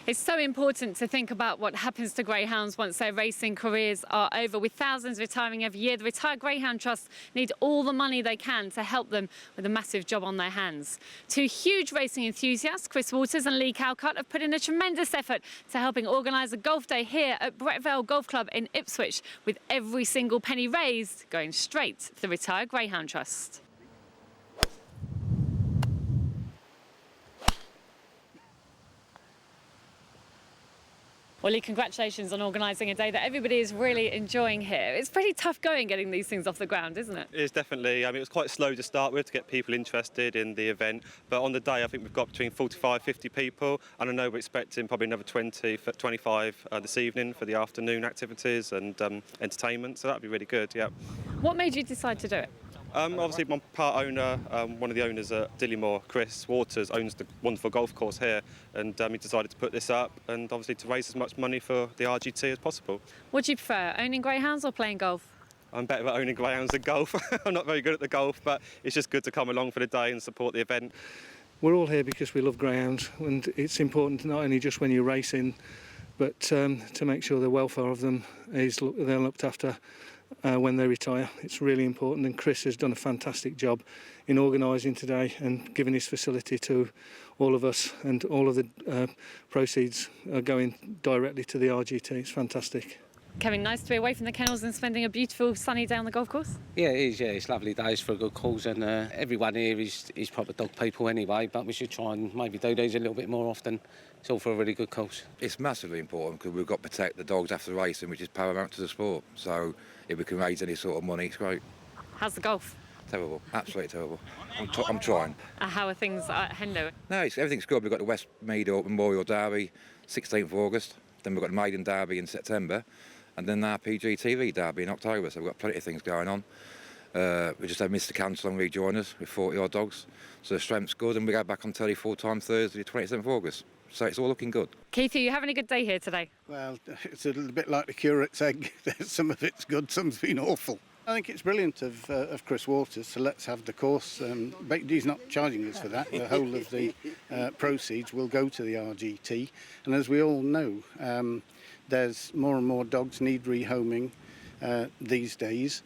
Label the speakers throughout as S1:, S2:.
S1: It's so important to think about what happens to greyhounds once their racing careers are over. With thousands retiring every year, the Retired Greyhound Trust need all the money they can to help them with a massive job on their hands. Two huge racing enthusiasts, Chris Waters and Lee Calcutt, have put in a tremendous effort to helping organise a golf day here at Brett Vale Golf Club in Ipswich, with every single penny raised going straight to the Retired Greyhound Trust. Well, Lee, congratulations on organising a day that everybody is really enjoying here. It's pretty tough going getting these things off the ground, isn't it?
S2: It is definitely. I mean, it was quite slow to start with to get people interested in the event. But on the day, I think we've got between 45, 50 people. And I know we're expecting probably another 20, 25 this evening for the afternoon activities and entertainment. So that'd be really good, yeah.
S1: What made you decide to do it?
S2: Obviously, my part owner, one of the owners at Dillymore, Chris Waters, owns the wonderful golf course here, and he decided to put this up and obviously to raise as much money for the RGT as possible.
S1: What do you prefer, owning greyhounds or playing golf?
S2: I'm better at owning greyhounds than golf. I'm not very good at the golf, but it's just good to come along for the day and support the event.
S3: We're all here because we love greyhounds, and it's important not only just when you're racing, but to make sure the welfare of them is they're looked after when they retire. It's really important, and Chris has done a fantastic job in organising today and giving his facility to all of us, and all of the proceeds are going directly to the RGT. It's fantastic.
S1: Kevin, nice to be away from the kennels and spending a beautiful sunny day on the golf course.
S4: Yeah, it is. Yeah, it's lovely days for a good cause, and everyone here is proper dog people anyway. But we should try and maybe do these a little bit more often. It's all for a really good cause.
S5: It's massively important because we've got to protect the dogs after racing, which is paramount to the sport. So if we can raise any sort of money, it's great.
S1: How's the golf?
S5: Terrible, absolutely terrible. I'm trying.
S1: How are things at Hendo?
S5: No, everything's good. We've got the Westmead Memorial Derby, 16th of August. Then we've got the Maiden Derby in September. And then the RPGTV Derby in October. So we've got plenty of things going on. We just had Mr. Cancellon rejoin us with 40-odd dogs. So the strength's good, and we go back on telly full-time Thursday, the 27th of August. So it's all looking good.
S1: Keith, are you having a good day here today?
S6: Well, it's a little bit like the curate's egg. Some of it's good, some's been awful. I think it's brilliant of Chris Waters to let's have the course. But he's not charging us for that. The whole of the proceeds will go to the RGT. And as we all know, there's more and more dogs need rehoming these days.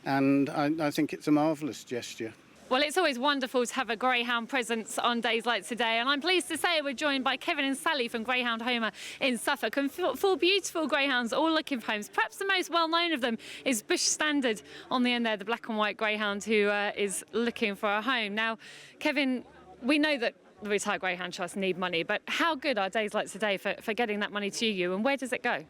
S6: And I think it's a marvellous gesture.
S1: Well, it's always wonderful to have a greyhound presence on days like today, and I'm pleased to say we're joined by Kevin and Sally from Greyhound Homer in Suffolk, and four beautiful greyhounds all looking for homes. Perhaps the most well-known of them is Bush Standard on the end there, the black and white greyhound who is looking for a home. Now, Kevin, we know that the Retired Greyhound Trust need money, but how good are days like today for getting that money to you, and where does it go?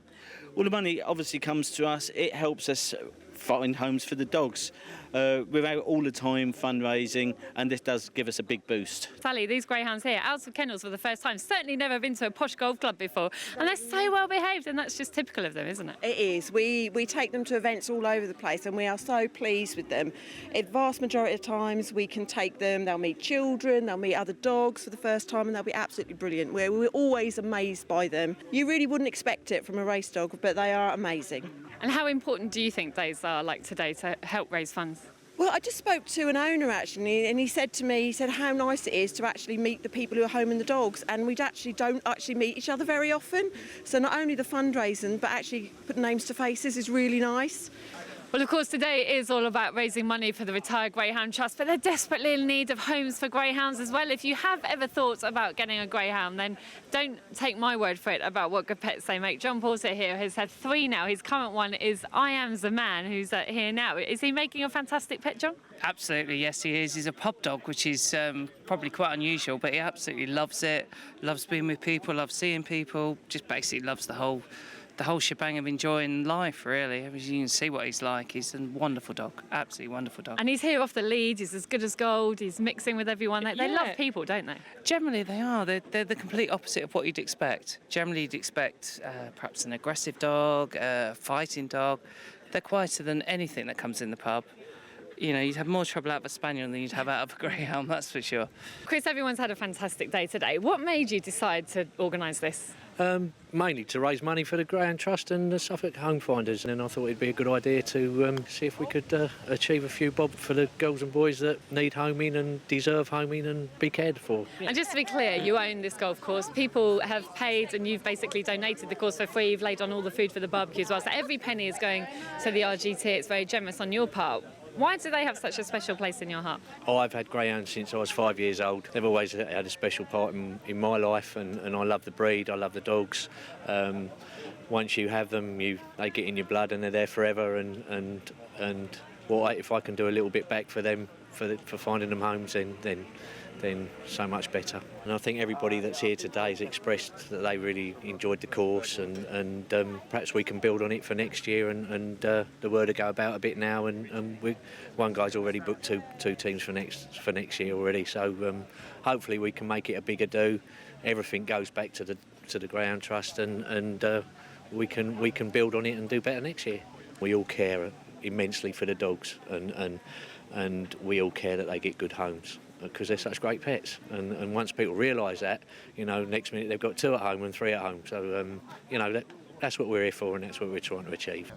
S7: Well, the money obviously comes to us. It helps us find homes for the dogs. We're out all the time fundraising, and this does give us a big boost.
S1: Sally, these greyhounds here, out of kennels for the first time, certainly never been to a posh golf club before, and they're so well behaved, and that's just typical of them, isn't it?
S8: It is. We take them to events all over the place, and we are so pleased with them. The vast majority of times we can take them, they'll meet children, they'll meet other dogs for the first time, and they'll be absolutely brilliant. We're always amazed by them. You really wouldn't expect it from a race dog, but they are amazing.
S1: And how important do you think days are like today to help raise funds?
S8: Well, I just spoke to an owner actually, and he said to me, how nice it is to actually meet the people who are homing the dogs, and we don't actually meet each other very often. So not only the fundraising, but actually putting names to faces is really nice.
S1: Well, of course, today is all about raising money for the Retired Greyhound Trust, but they're desperately in need of homes for greyhounds as well. If you have ever thought about getting a greyhound, then don't take my word for it about what good pets they make. John Porter here has had 3 now. His current one is I Am the Man, who's here now. Is he making a fantastic pet, John?
S9: Absolutely, yes, he is. He's a pub dog, which is probably quite unusual, but he absolutely loves it, loves being with people, loves seeing people, just basically loves the whole shebang of enjoying life, really. As you can see what he's like. He's a wonderful dog, absolutely wonderful dog.
S1: And he's here off the lead. He's as good as gold. He's mixing with everyone. They love people, don't they?
S9: Generally, they are. They're the complete opposite of what you'd expect. Generally, you'd expect perhaps an aggressive dog, a fighting dog. They're quieter than anything that comes in the pub. you'd have more trouble out of a spaniel than you'd have out of a greyhound, that's for sure.
S1: Chris, everyone's had a fantastic day today. What made you decide to organise this?
S10: Mainly to raise money for the Greyhound Trust and the Suffolk Home Finders, and then I thought it'd be a good idea to see if we could achieve a few bob for the girls and boys that need homing and deserve homing and be cared for.
S1: And just to be clear, you own this golf course. People have paid and you've basically donated the course for free. You've laid on all the food for the barbecue as well. So every penny is going to the RGT. It's very generous on your part. Why do they have such a special place in your heart?
S10: Oh, I've had greyhounds since I was 5 years old. They've always had a special part in my life, and I love the breed, I love the dogs. Once you have them, they get in your blood and they're there forever. And if I can do a little bit back for them, for finding them homes, then so much better. And I think everybody that's here today has expressed that they really enjoyed the course, and perhaps we can build on it for next year, and the word will go about a bit now, and one guy's already booked two teams for next year already, so hopefully we can make it a bigger do. Everything goes back to the Greyhound Trust, and we can build on it and do better next year. We all care immensely for the dogs, and we all care that they get good homes, because they're such great pets, and once people realise that, next minute they've got 2 at home and 3 at home. So that's what we're here for, and that's what we're trying to achieve.